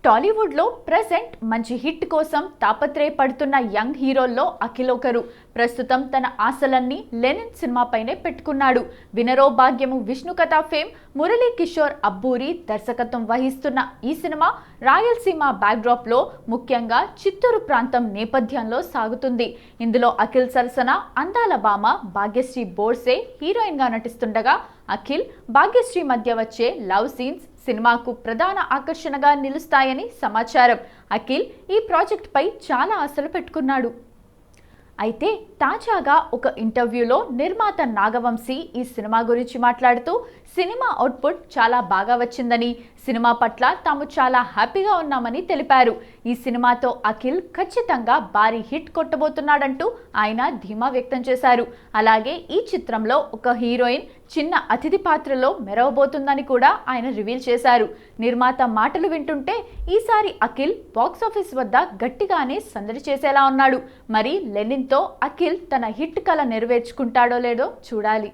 టాలీవుడ్లో ప్రెజెంట్ మంచి హిట్ కోసం తాపత్రయపడుతున్న యంగ్ హీరోల్లో అఖిల్ ఒకరు. ప్రస్తుతం తన ఆశలన్నీ లెనిన్ సినిమాపైనే పెట్టుకున్నాడు. వినరో భాగ్యము విష్ణుకథ ఫేమ్ మురళీ కిషోర్ అబ్బూరి దర్శకత్వం వహిస్తున్న ఈ సినిమా రాయలసీమ బ్యాక్డ్రాప్లో ముఖ్యంగా చిత్తూరు ప్రాంతం నేపథ్యంలో సాగుతుంది. ఇందులో అఖిల్ సరసన అందాల భామ భాగ్యశ్రీ బోర్సే హీరోయిన్గా నటిస్తుండగా అఖిల్ భాగ్యశ్రీ మధ్య వచ్చే లవ్ సీన్స్ సినిమాకు ప్రధాన ఆకర్షణగా నిలుస్తాయని సమాచారం. అఖిల్ ఈ ప్రాజెక్ట్ పై చాలా ఆశలు పెట్టుకున్నాడు. అయితే తాజాగా ఒక ఇంటర్వ్యూలో నిర్మాత నాగవంశీ ఈ సినిమా గురించి మాట్లాడుతూ సినిమా అవుట్పుట్ చాలా బాగా వచ్చిందని, సినిమా పట్ల తాము చాలా హ్యాపీగా ఉన్నామని తెలిపారు. ఈ సినిమాతో అఖిల్ ఖచ్చితంగా భారీ హిట్ కొట్టబోతున్నాడంటూ ఆయన ధీమా వ్యక్తం చేశారు. అలాగే ఈ చిత్రంలో ఒక హీరోయిన్ చిన్న అతిథి పాత్రలో మెరవబోతుందని కూడా ఆయన రివీల్ చేశారు. నిర్మాత మాటలు వింటుంటే ఈసారి అఖిల్ బాక్సాఫీస్ వద్ద గట్టిగానే సందడి చేసేలా ఉన్నాడు. మరి లెనిన్తో అఖిల్ తన హిట్ కల నెరవేర్చుకుంటాడో లేదో చూడాలి.